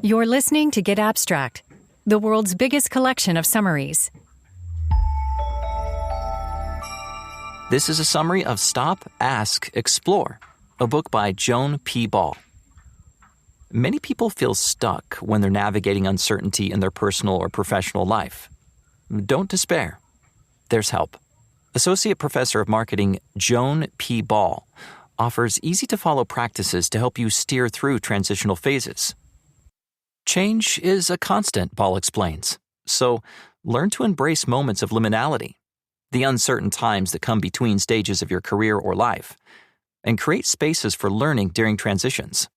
You're listening to Get Abstract, the world's biggest collection of summaries. This is a summary of Stop, Ask, Explore, a book by Joan P. Many people feel stuck when they're navigating uncertainty in their personal or professional life. Don't despair. There's help. Associate Professor of Marketing Joan P. offers easy-to-follow practices to help you steer through transitional phases. Change is a constant, Ball explains, so learn to embrace moments of liminality, the uncertain times that come between stages of your career or life, and create spaces for learning during transitions.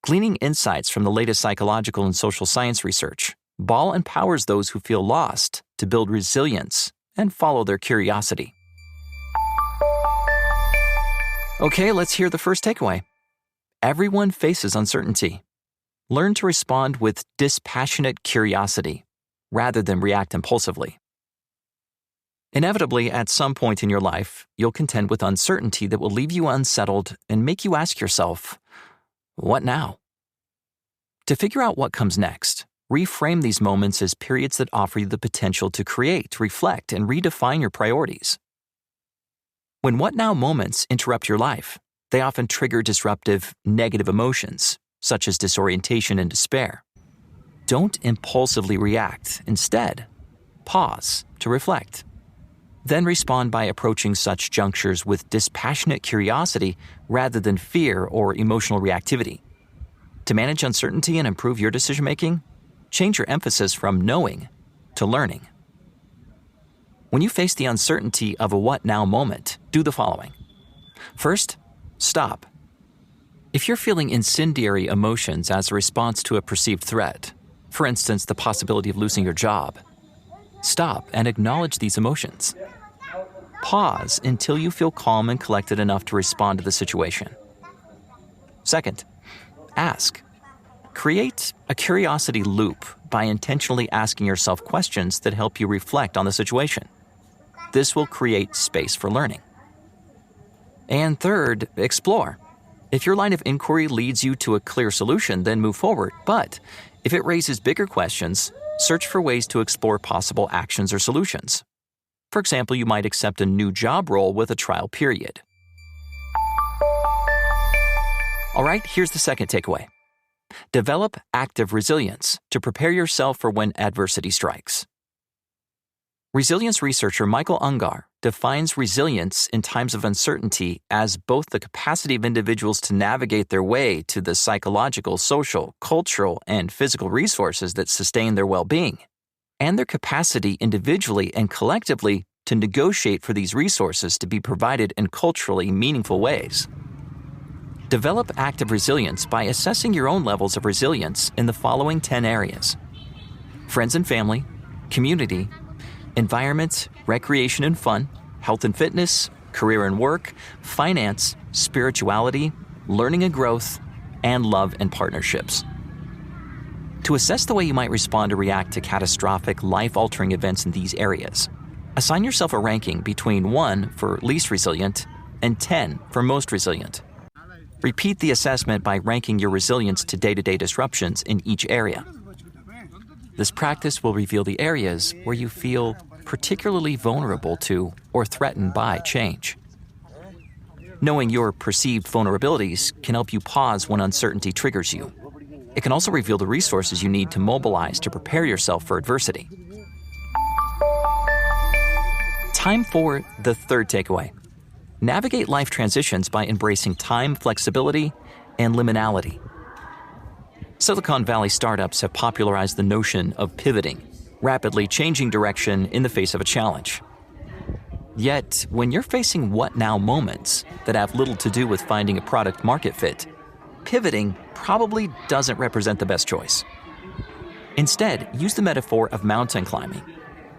Gleaning insights from the latest psychological and social science research, Ball empowers those who feel lost to build resilience and follow their curiosity. Okay, let's hear the first takeaway. Everyone faces uncertainty. Learn to respond with dispassionate curiosity rather than react impulsively. Inevitably, at some point in your life, you'll contend with uncertainty that will leave you unsettled and make you ask yourself, what now? To figure out what comes next, reframe these moments as periods that offer you the potential to create, reflect, and redefine your priorities. When what now moments interrupt your life, they often trigger disruptive, negative emotions, such as disorientation and despair. Don't impulsively react. Instead, pause to reflect. Then respond by approaching such junctures with dispassionate curiosity rather than fear or emotional reactivity. To manage uncertainty and improve your decision-making, change your emphasis from knowing to learning. When you face the uncertainty of a what now moment, do the following. First, stop. If you're feeling incendiary emotions as a response to a perceived threat, for instance, the possibility of losing your job, stop and acknowledge these emotions. Pause until you feel calm and collected enough to respond to the situation. Second, ask. Create a curiosity loop by intentionally asking yourself questions that help you reflect on the situation. This will create space for learning. And third, explore. If your line of inquiry leads you to a clear solution, then move forward. But if it raises bigger questions, search for ways to explore possible actions or solutions. For example, you might accept a new job role with a trial period. All right, here's the second takeaway. Develop active resilience to prepare yourself for when adversity strikes. Resilience researcher Michael Ungar defines resilience in times of uncertainty as both the capacity of individuals to navigate their way to the psychological, social, cultural, and physical resources that sustain their well-being, and their capacity individually and collectively to negotiate for these resources to be provided in culturally meaningful ways. Develop active resilience by assessing your own levels of resilience in the following 10 areas: friends and family, community, environment, recreation and fun, health and fitness, career and work, finance, spirituality, learning and growth, and love and partnerships. To assess the way you might respond or react to catastrophic, life-altering events in these areas, assign yourself a ranking between 1 for least resilient and 10 for most resilient. Repeat the assessment by ranking your resilience to day-to-day disruptions in each area. This practice will reveal the areas where you feel particularly vulnerable to or threatened by change. Knowing your perceived vulnerabilities can help you pause when uncertainty triggers you. It can also reveal the resources you need to mobilize to prepare yourself for adversity. Time for the third takeaway. Navigate life transitions by embracing time, flexibility, and liminality. Silicon Valley startups have popularized the notion of pivoting, rapidly changing direction in the face of a challenge. Yet, when you're facing what now moments that have little to do with finding a product market fit, pivoting probably doesn't represent the best choice. Instead, use the metaphor of mountain climbing.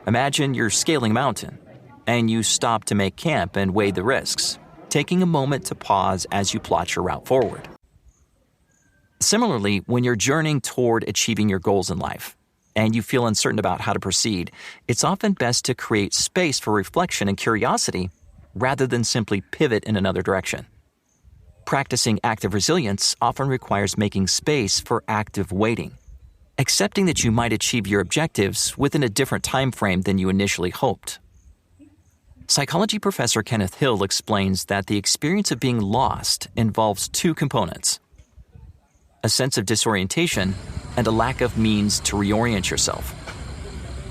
Imagine you're scaling a mountain, and you stop to make camp and weigh the risks, taking a moment to pause as you plot your route forward. Similarly, when you're journeying toward achieving your goals in life, and you feel uncertain about how to proceed, it's often best to create space for reflection and curiosity rather than simply pivot in another direction. Practicing active resilience often requires making space for active waiting, accepting that you might achieve your objectives within a different time frame than you initially hoped. Psychology professor Kenneth Hill explains that the experience of being lost involves two components: a sense of disorientation and a lack of means to reorient yourself.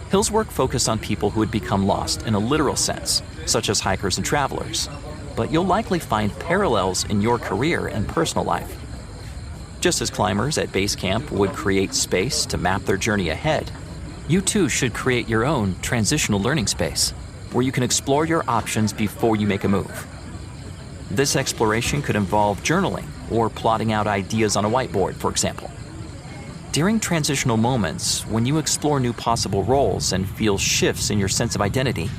Hill's work focused on people who had become lost in a literal sense, such as hikers and travelers, but you'll likely find parallels in your career and personal life. Just as climbers at base camp would create space to map their journey ahead, you too should create your own transitional learning space, where you can explore your options before you make a move. This exploration could involve journaling or plotting out ideas on a whiteboard, for example. During transitional moments, when you explore new possible roles and feel shifts in your sense of identity,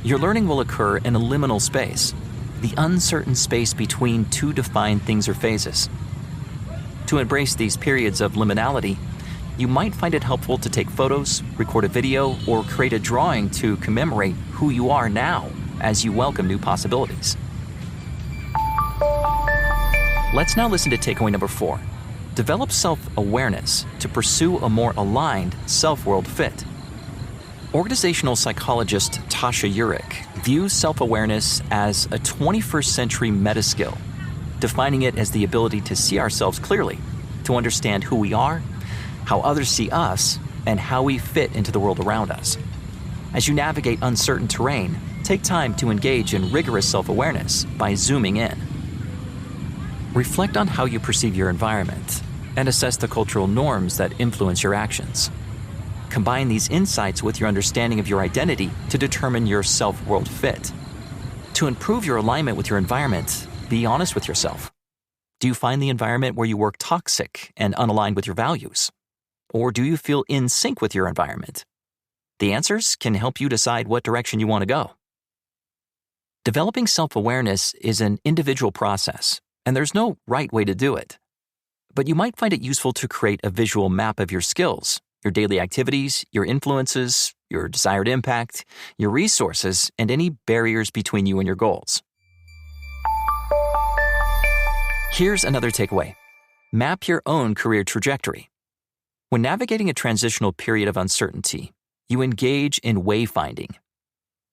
your learning will occur in a liminal space, the uncertain space between two defined things or phases. To embrace these periods of liminality, you might find it helpful to take photos, record a video, or create a drawing to commemorate who you are now as you welcome new possibilities. Let's now listen to takeaway number 4. Develop self-awareness to pursue a more aligned self-world fit. Organizational psychologist Tasha Eurich views self-awareness as a 21st century meta-skill, defining it as the ability to see ourselves clearly, to understand who we are, how others see us, and how we fit into the world around us. As you navigate uncertain terrain, take time to engage in rigorous self-awareness by zooming in. Reflect on how you perceive your environment and assess the cultural norms that influence your actions. Combine these insights with your understanding of your identity to determine your self-world fit. To improve your alignment with your environment, be honest with yourself. Do you find the environment where you work toxic and unaligned with your values? Or do you feel in sync with your environment? The answers can help you decide what direction you want to go. Developing self-awareness is an individual process, and there's no right way to do it. But you might find it useful to create a visual map of your skills, your daily activities, your influences, your desired impact, your resources, and any barriers between you and your goals. Here's another takeaway. Map your own career trajectory. When navigating a transitional period of uncertainty, you engage in wayfinding.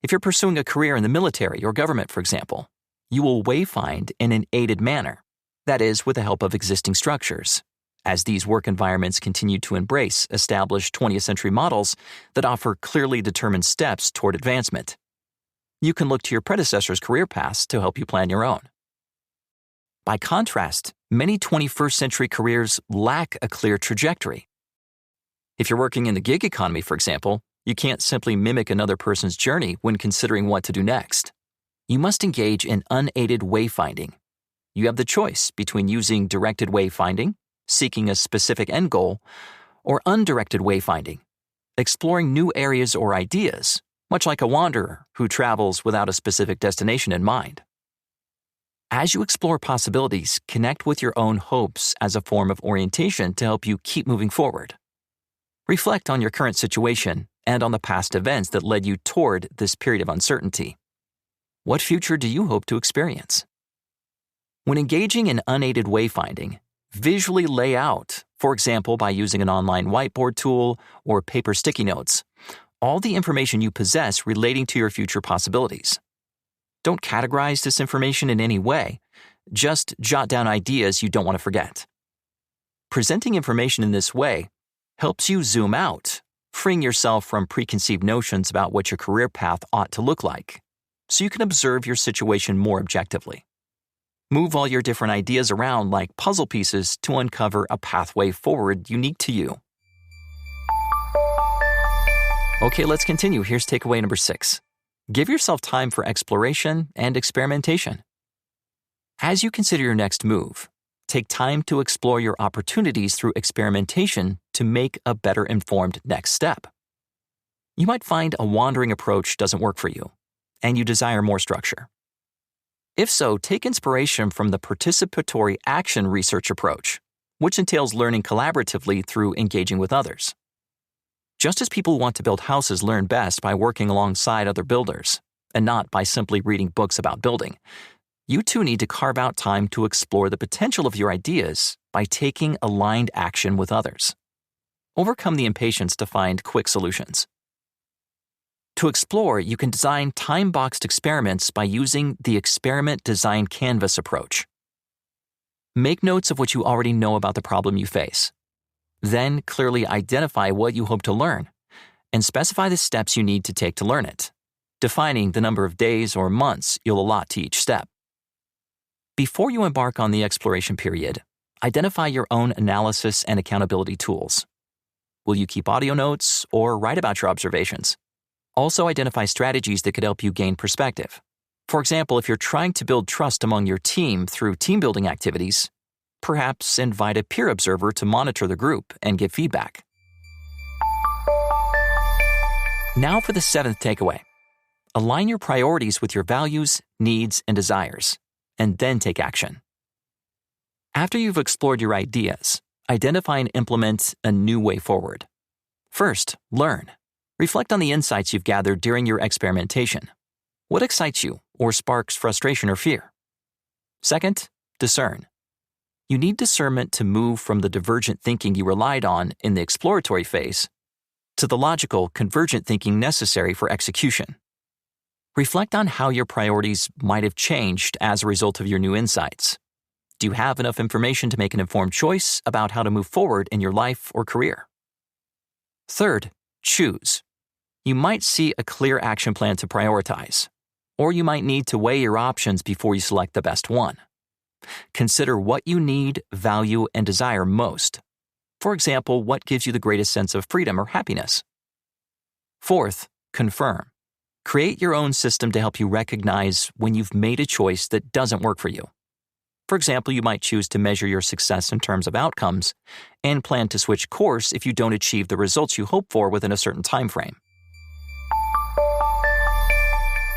If you're pursuing a career in the military or government, for example, you will wayfind in an aided manner, that is, with the help of existing structures, as these work environments continue to embrace established 20th century models that offer clearly determined steps toward advancement. You can look to your predecessors' career paths to help you plan your own. By contrast, many 21st century careers lack a clear trajectory. If you're working in the gig economy, for example, you can't simply mimic another person's journey when considering what to do next. You must engage in unaided wayfinding. You have the choice between using directed wayfinding, seeking a specific end goal, or undirected wayfinding, exploring new areas or ideas, much like a wanderer who travels without a specific destination in mind. As you explore possibilities, connect with your own hopes as a form of orientation to help you keep moving forward. Reflect on your current situation and on the past events that led you toward this period of uncertainty. What future do you hope to experience? When engaging in unaided wayfinding, visually lay out, for example by using an online whiteboard tool or paper sticky notes, all the information you possess relating to your future possibilities. Don't categorize this information in any way, just jot down ideas you don't want to forget. Presenting information in this way helps you zoom out, freeing yourself from preconceived notions about what your career path ought to look like, so you can observe your situation more objectively. Move all your different ideas around like puzzle pieces to uncover a pathway forward unique to you. Okay, let's continue. Here's takeaway number 6. Give yourself time for exploration and experimentation. As you consider your next move, take time to explore your opportunities through experimentation to make a better informed next step. You might find a wandering approach doesn't work for you, and you desire more structure. If so, take inspiration from the participatory action research approach, which entails learning collaboratively through engaging with others. Just as people who want to build houses learn best by working alongside other builders, and not by simply reading books about building, you too need to carve out time to explore the potential of your ideas by taking aligned action with others. Overcome the impatience to find quick solutions. To explore, you can design time-boxed experiments by using the experiment design canvas approach. Make notes of what you already know about the problem you face. Then clearly identify what you hope to learn and specify the steps you need to take to learn it, defining the number of days or months you'll allot to each step. Before you embark on the exploration period, identify your own analysis and accountability tools. Will you keep audio notes or write about your observations? Also identify strategies that could help you gain perspective. For example, if you're trying to build trust among your team through team-building activities, perhaps invite a peer observer to monitor the group and give feedback. Now for the 7th takeaway. Align your priorities with your values, needs, and desires, and then take action. After you've explored your ideas, identify and implement a new way forward. First, learn. Reflect on the insights you've gathered during your experimentation. What excites you or sparks frustration or fear? Second, discern. You need discernment to move from the divergent thinking you relied on in the exploratory phase to the logical, convergent thinking necessary for execution. Reflect on how your priorities might have changed as a result of your new insights. Do you have enough information to make an informed choice about how to move forward in your life or career? Third, choose. You might see a clear action plan to prioritize, or you might need to weigh your options before you select the best one. Consider what you need, value, and desire most. For example, what gives you the greatest sense of freedom or happiness? Fourth, confirm. Create your own system to help you recognize when you've made a choice that doesn't work for you. For example, you might choose to measure your success in terms of outcomes and plan to switch course if you don't achieve the results you hope for within a certain time frame.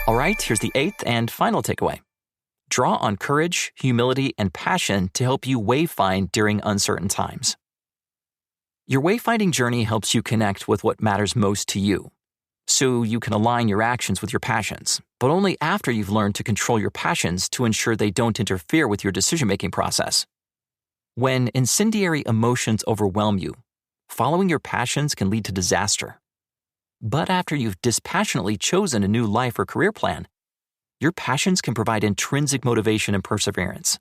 All right, here's the 8th and final takeaway. Draw on courage, humility, and passion to help you wayfind during uncertain times. Your wayfinding journey helps you connect with what matters most to you, so you can align your actions with your passions, but only after you've learned to control your passions to ensure they don't interfere with your decision-making process. When incendiary emotions overwhelm you, following your passions can lead to disaster. But after you've dispassionately chosen a new life or career plan, your passions can provide intrinsic motivation and perseverance.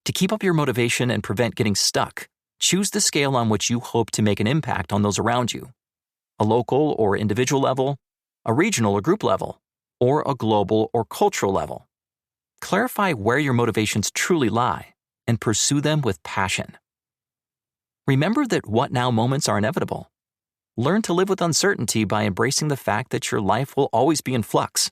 To keep up your motivation and prevent getting stuck, choose the scale on which you hope to make an impact on those around you. A local or individual level, a regional or group level, or a global or cultural level. Clarify where your motivations truly lie and pursue them with passion. Remember that what now moments are inevitable. Learn to live with uncertainty by embracing the fact that your life will always be in flux.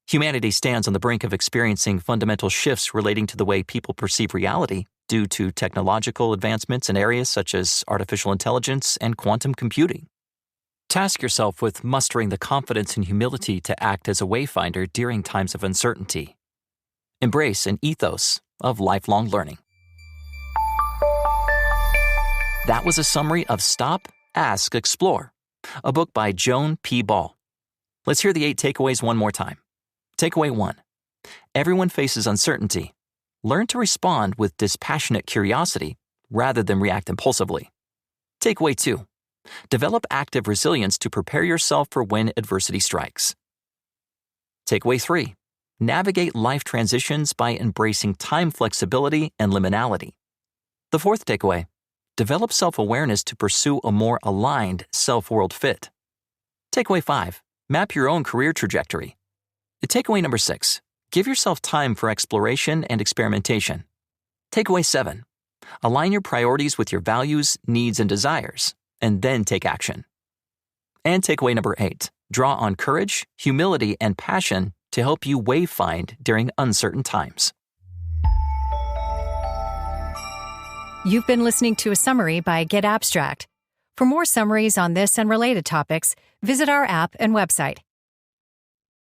Humanity stands on the brink of experiencing fundamental shifts relating to the way people perceive reality due to technological advancements in areas such as artificial intelligence and quantum computing. Task yourself with mustering the confidence and humility to act as a wayfinder during times of uncertainty. Embrace an ethos of lifelong learning. That was a summary of Stop, Ask, Explore, a book by Joan P. Let's hear the 8 takeaways one more time. Takeaway 1. Everyone faces uncertainty. Learn to respond with dispassionate curiosity rather than react impulsively. Takeaway 2. Develop active resilience to prepare yourself for when adversity strikes. Takeaway 3. Navigate life transitions by embracing time flexibility and liminality. The 4th takeaway. Develop self-awareness to pursue a more aligned self-world fit. Takeaway 5. Map your own career trajectory. Takeaway number 6. Give yourself time for exploration and experimentation. Takeaway 7. Align your priorities with your values, needs, and desires, and then take action. And takeaway number 8. Draw on courage, humility, and passion to help you wayfind during uncertain times. You've been listening to a summary by Get Abstract. For more summaries on this and related topics, visit our app and website,